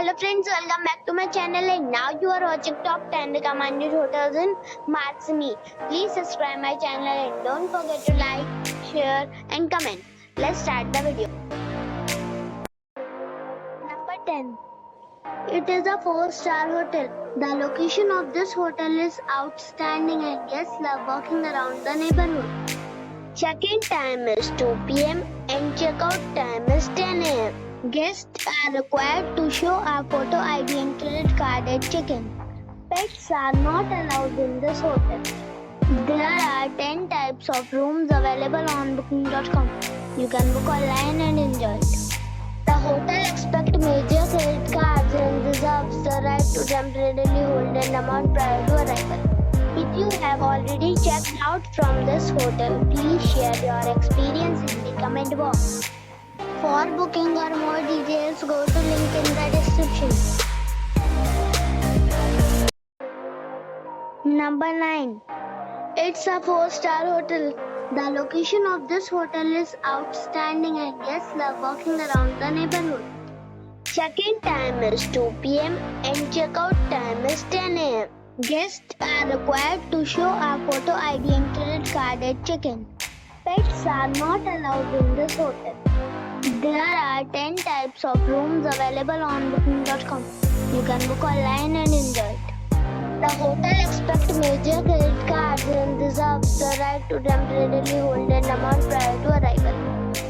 Hello friends, welcome back to my channel and now you are watching top 10 recommended hotels in Maresme. Please subscribe my channel and don't forget to like, share and comment. Let's start the video. Number 10. It is a 4-star hotel. The location of this hotel is outstanding and guests love walking around the neighborhood. Check-in time is 2 p.m. and check-out time is 10 a.m. Guests are required to show a photo ID and credit card at check-in. Pets are not allowed in this hotel. There are 10 types of rooms available on booking.com. You can book online and enjoy it. The hotel expects major credit cards and reserves the right to temporarily hold an amount prior to arrival. If you have already checked out from this hotel, please share your experience in the comment box. For booking or more details, go to link in the description. Number 9. It's a 4-star hotel. The location of this hotel is outstanding and guests love walking around the neighborhood. Check-in time is 2 p.m. and check-out time is 10 a.m. Guests are required to show a photo ID and credit card at check-in. Pets are not allowed in this hotel. There are 10 types of rooms available on booking.com. You can book online and enjoy it. The hotel expects major credit cards and reserves the right to temporarily hold an amount prior to arrival.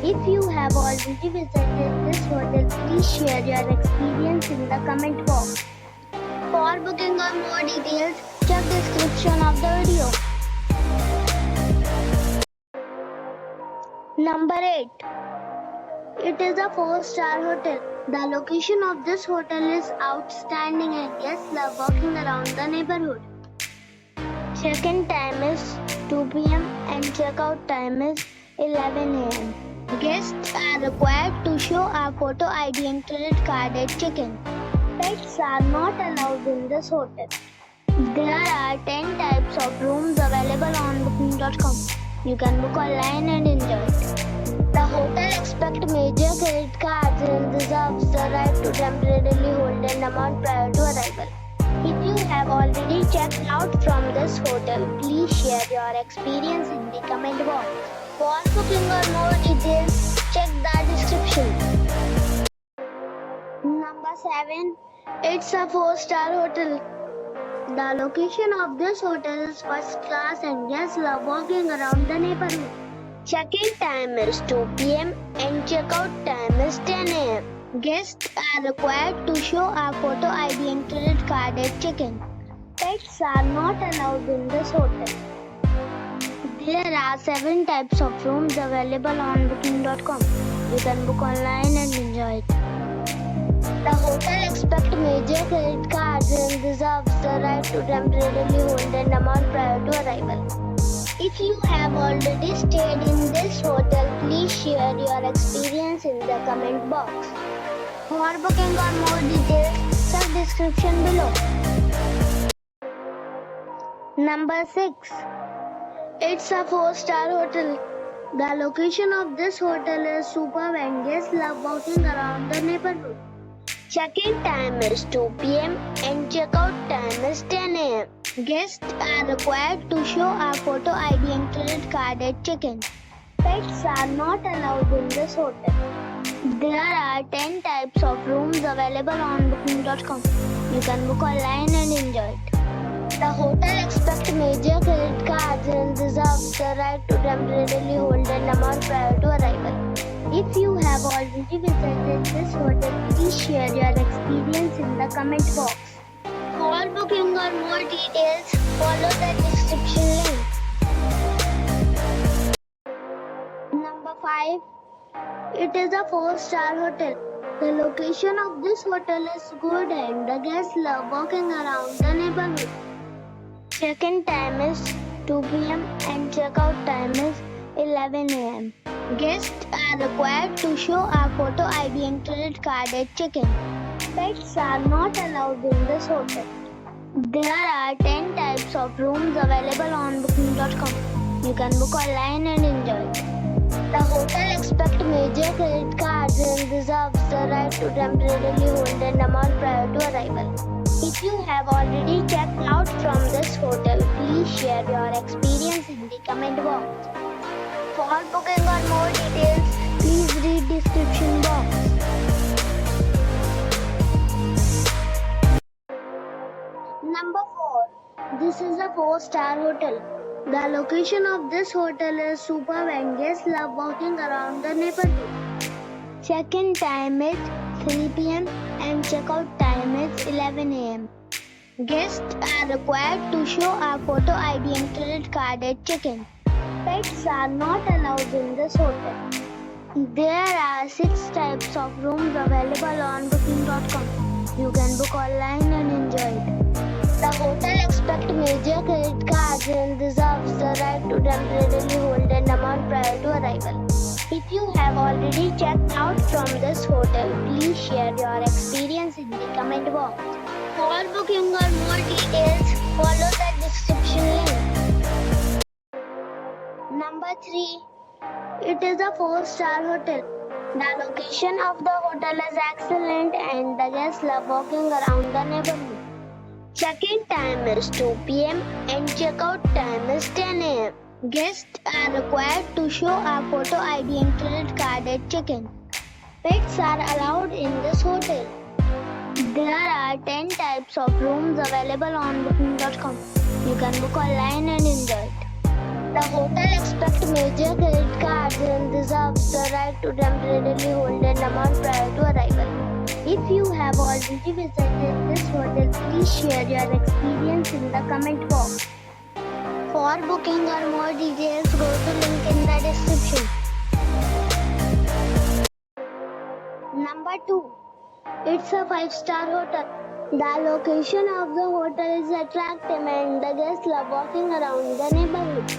If you have already visited this hotel, please share your experience in the comment box. For booking or more details, check the description of the video. Number 8. It is a 4-star hotel. The location of this hotel is outstanding and guests love walking around the neighborhood. Check-in time is 2 p.m. and check-out time is 11 a.m. Guests are required to show a photo ID and credit card at check-in. Pets are not allowed in this hotel. There are 10 types of rooms available on booking.com. You can book online and enjoy it. The hotel expects major credit cards and reserves the right to temporarily hold an amount prior to arrival. If you have already checked out from this hotel, please share your experience in the comment box. For booking or more details, check the description. Number 7. It's a 4-star hotel. The location of this hotel is first class and guests love walking around the neighborhood. Check-in time is 2 p.m. and check-out time is 10 a.m. Guests are required to show a photo ID and credit card at check-in. Pets are not allowed in this hotel. There are 7 types of rooms available on booking.com. You can book online and enjoy it. The hotel expects major credit cards and reserves the right to temporarily hold an amount prior to arrival. If you have already stayed in this hotel, please share your experience in the comment box. For booking or more details, check description below. Number 6. It's a 4-star hotel. The location of this hotel is superb and guests love walking around the neighborhood. Check-in time is 2 p.m. and check-out time is 10 a.m. Guests are required to show a photo ID and credit card at check-in. Pets are not allowed in this hotel. There are 10 types of rooms available on booking.com. You can book online and enjoy it. The hotel expects major credit cards and reserves the right to temporarily hold an amount prior to arrival. If you have already visited this hotel, please share your experience in the comment box. For booking or more details, follow the description link. Number 5. It is a 4-star hotel. The location of this hotel is good and the guests love walking around the neighborhood. Check-in time is 2 p.m. and check-out time is 11 a.m. Guests are required to show a photo ID and credit card at check-in. Pets are not allowed in this hotel. There are 10 types of rooms available on booking.com. You can book online and enjoy it. The hotel expects major credit cards and reserves the right to temporarily hold an amount prior to arrival. If you have already checked out from this hotel, please share your experience in the comment box. For booking or more details, please read description box. Number 4. This is a 4-star hotel. The location of this hotel is superb and guests love walking around the neighborhood. Check-in time is 3 p.m. and check-out time is 11 a.m. Guests are required to show a photo ID and credit card at check-in. Pets are not allowed in this hotel. There are 6 types of rooms available on booking.com. You can book online and enjoy it. The hotel expects major credit cards and reserves the right to temporarily hold an amount prior to arrival. If you have already checked out from this hotel, please share your experience in the comment box. For booking or more details, follow the description link. Number 3. It is a 4-star hotel. The location of the hotel is excellent and the guests love walking around the neighborhood. Check-in time is 2 p.m. and check-out time is 10 a.m. Guests are required to show a photo ID and credit card at check-in. Pets are allowed in this hotel. There are 10 types of rooms available on booking.com. You can book online and enjoy it. The hotel expects major credit cards and reserves the right to temporarily hold an amount prior to arrival. If you have already visited this hotel, please share your experience in the comment box. For booking or more details, go to link in the description. Number 2. It's a 5-star hotel. The location of the hotel is attractive and the guests love walking around the neighborhood.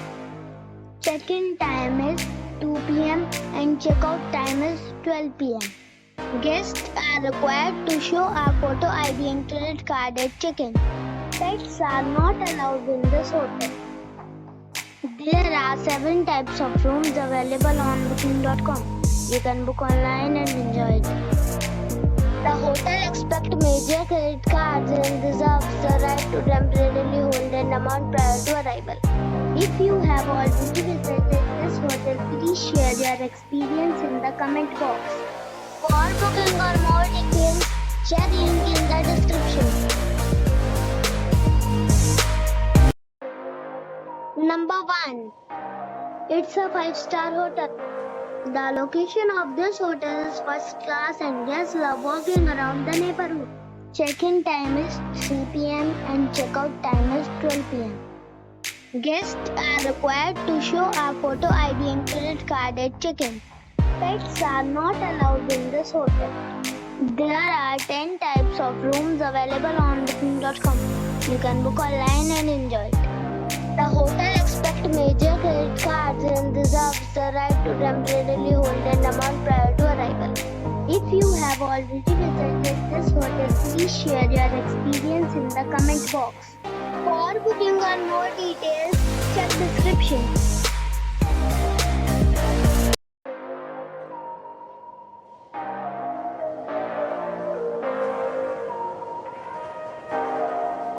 Check-in time is 2 p.m. and check-out time is 12 p.m. Guests are required to show a photo ID and credit card at check-in. Pets are not allowed in this hotel. There are 7 types of rooms available on booking.com. You can book online and enjoy it. The hotel expects major credit cards and reserves the right to temporarily hold an amount prior to arrival. If you have already visited this hotel, please share your experience in the comment box. For booking or more details, check link in the description. Number 1. It's a 5-star hotel. The location of this hotel is first class and guests love walking around the neighborhood. Check-in time is 3 p.m. and check-out time is 12 p.m. Guests are required to show a photo ID and credit card at check-in. Pets are not allowed in this hotel. There are 10 types of rooms available on booking.com. You can book online and enjoy it. The hotel expects major credit cards and reserves the right to temporarily hold an amount prior to arrival. If you have already visited this hotel, please share your experience in the comment box. For booking or more details, check description.